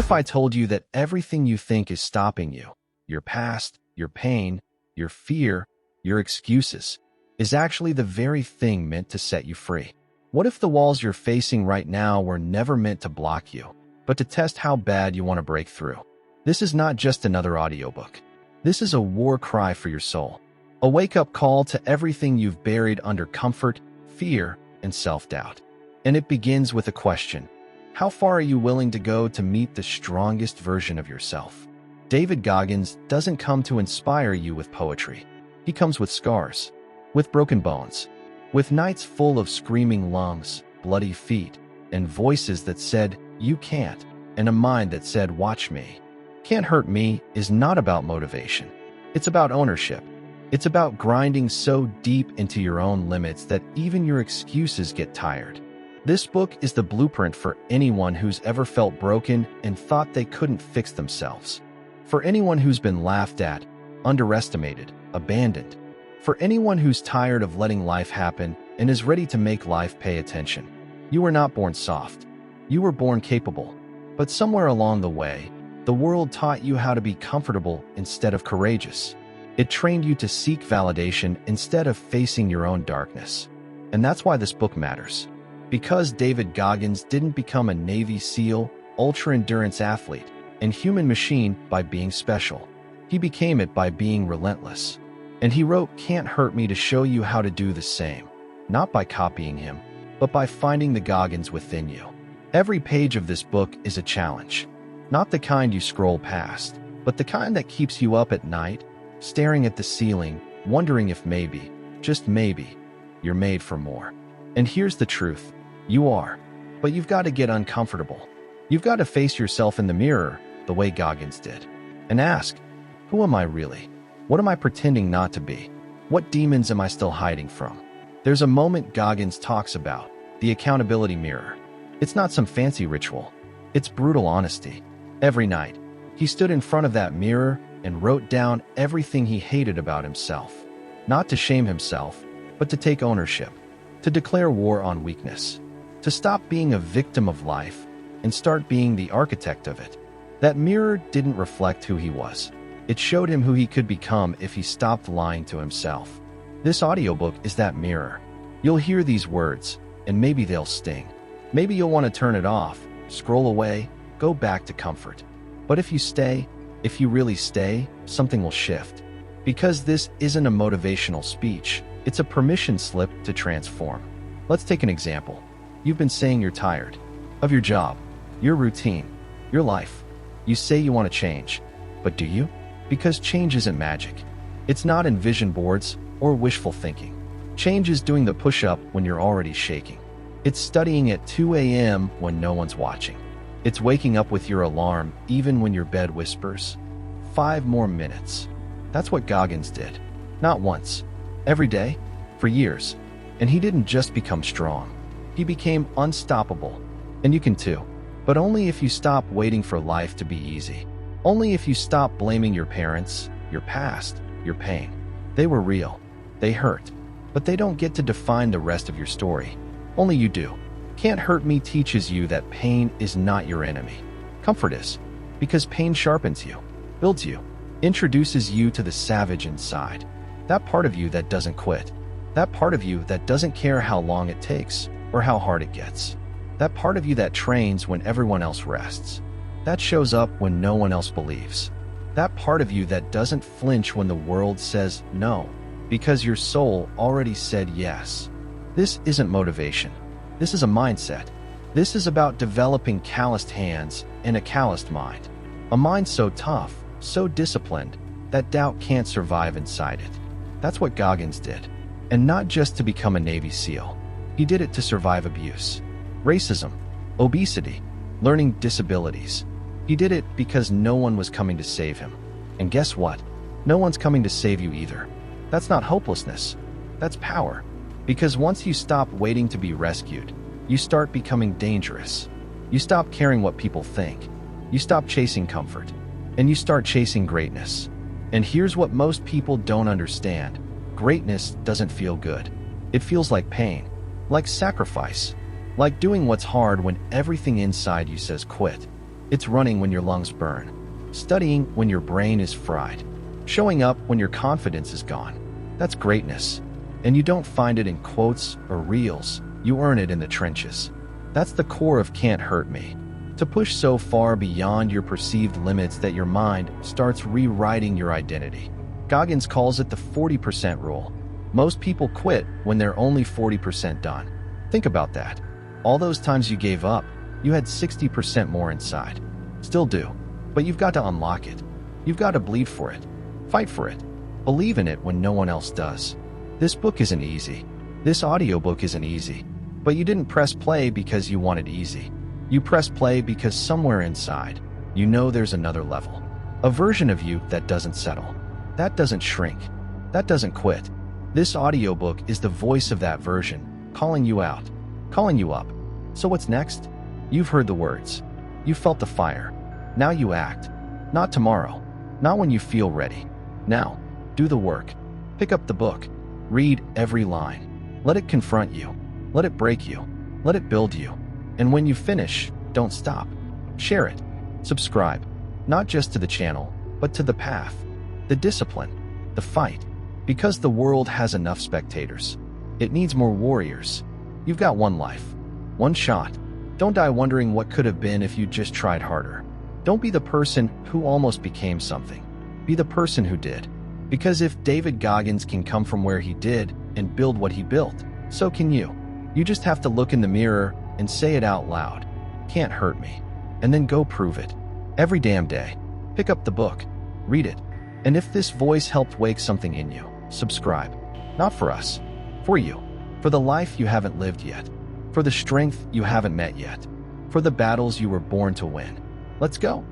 if I told you that everything you think is stopping you, your past, your pain, your fear, your excuses, is actually the very thing meant to set you free? What if the walls you're facing right now were never meant to block you, but to test how bad you want to break through? This is not just another audiobook. This is a war cry for your soul. A wake-up call to everything you've buried under comfort, fear, and self-doubt. And it begins with a question. How far are you willing to go to meet the strongest version of yourself? David Goggins doesn't come to inspire you with poetry. He comes with scars, with broken bones, with nights full of screaming lungs, bloody feet, and voices that said, "You can't," and a mind that said, "Watch me." Can't Hurt Me is not about motivation. It's about ownership. It's about grinding so deep into your own limits that even your excuses get tired. This book is the blueprint for anyone who's ever felt broken and thought they couldn't fix themselves. For anyone who's been laughed at, underestimated, abandoned. For anyone who's tired of letting life happen and is ready to make life pay attention. You were not born soft. You were born capable. But somewhere along the way, the world taught you how to be comfortable instead of courageous. It trained you to seek validation instead of facing your own darkness. And that's why this book matters. Because David Goggins didn't become a Navy SEAL, ultra-endurance athlete, and human machine by being special. He became it by being relentless. And he wrote Can't Hurt Me to show you how to do the same, not by copying him, but by finding the Goggins within you. Every page of this book is a challenge. Not the kind you scroll past, but the kind that keeps you up at night, staring at the ceiling, wondering if maybe, just maybe, you're made for more. And here's the truth. You are. But you've got to get uncomfortable. You've got to face yourself in the mirror, the way Goggins did, and ask, who am I really? What am I pretending not to be? What demons am I still hiding from? There's a moment Goggins talks about, the accountability mirror. It's not some fancy ritual. It's brutal honesty. Every night, he stood in front of that mirror and wrote down everything he hated about himself. Not to shame himself, but to take ownership. To declare war on weakness. To stop being a victim of life and start being the architect of it. That mirror didn't reflect who he was. It showed him who he could become if he stopped lying to himself. This audiobook is that mirror. You'll hear these words, and maybe they'll sting. Maybe you'll want to turn it off, scroll away, go back to comfort. But if you stay, if you really stay, something will shift. Because this isn't a motivational speech, it's a permission slip to transform. Let's take an example. You've been saying you're tired of your job, your routine, your life. You say you want to change, but do you? Because change isn't magic. It's not in vision boards or wishful thinking. Change is doing the push-up when you're already shaking. It's studying at 2 a.m. when no one's watching. It's waking up with your alarm even when your bed whispers, 5 more minutes. That's what Goggins did. Not once. Every day. For years. And he didn't just become strong. He became unstoppable. And you can too. But only if you stop waiting for life to be easy. Only if you stop blaming your parents, your past, your pain. They were real. They hurt. But they don't get to define the rest of your story. Only you do. Can't Hurt Me teaches you that pain is not your enemy. Comfort is. Because pain sharpens you, builds you, introduces you to the savage inside. That part of you that doesn't quit. That part of you that doesn't care how long it takes or how hard it gets. That part of you that trains when everyone else rests. That shows up when no one else believes. That part of you that doesn't flinch when the world says no, because your soul already said yes. This isn't motivation. This is a mindset. This is about developing calloused hands and a calloused mind. A mind so tough, so disciplined, that doubt can't survive inside it. That's what Goggins did. And not just to become a Navy SEAL. He did it to survive abuse, racism, obesity, learning disabilities. He did it because no one was coming to save him. And guess what? No one's coming to save you either. That's not hopelessness. That's power. Because once you stop waiting to be rescued, you start becoming dangerous. You stop caring what people think. You stop chasing comfort. And you start chasing greatness. And here's what most people don't understand. Greatness doesn't feel good. It feels like pain, like sacrifice, like doing what's hard when everything inside you says quit. It's running when your lungs burn, studying when your brain is fried, showing up when your confidence is gone. That's greatness. And you don't find it in quotes or reels, you earn it in the trenches. That's the core of Can't Hurt Me. To push so far beyond your perceived limits that your mind starts rewriting your identity. Goggins calls it the 40% rule. Most people quit when they're only 40% done. Think about that. All those times you gave up, you had 60% more inside. Still do, but you've got to unlock it. You've got to bleed for it. Fight for it. Believe in it when no one else does. This book isn't easy. This audiobook isn't easy. But you didn't press play because you wanted easy. You press play because somewhere inside, you know there's another level. A version of you that doesn't settle. That doesn't shrink. That doesn't quit. This audiobook is the voice of that version, calling you out, calling you up. So what's next? You've heard the words. You felt the fire. Now you act. Not tomorrow. Not when you feel ready. Now, do the work. Pick up the book. Read every line. Let it confront you. Let it break you. Let it build you. And when you finish, don't stop. Share it. Subscribe. Not just to the channel, but to the path, the discipline, the fight. Because the world has enough spectators. It needs more warriors. You've got one life. One shot. Don't die wondering what could have been if you just tried harder. Don't be the person who almost became something. Be the person who did. Because if David Goggins can come from where he did and build what he built, so can you. You just have to look in the mirror and say it out loud. Can't hurt me. And then go prove it. Every damn day. Pick up the book. Read it. And if this voice helped wake something in you, subscribe. Not for us. For you. For the life you haven't lived yet. For the strength you haven't met yet. For the battles you were born to win. Let's go.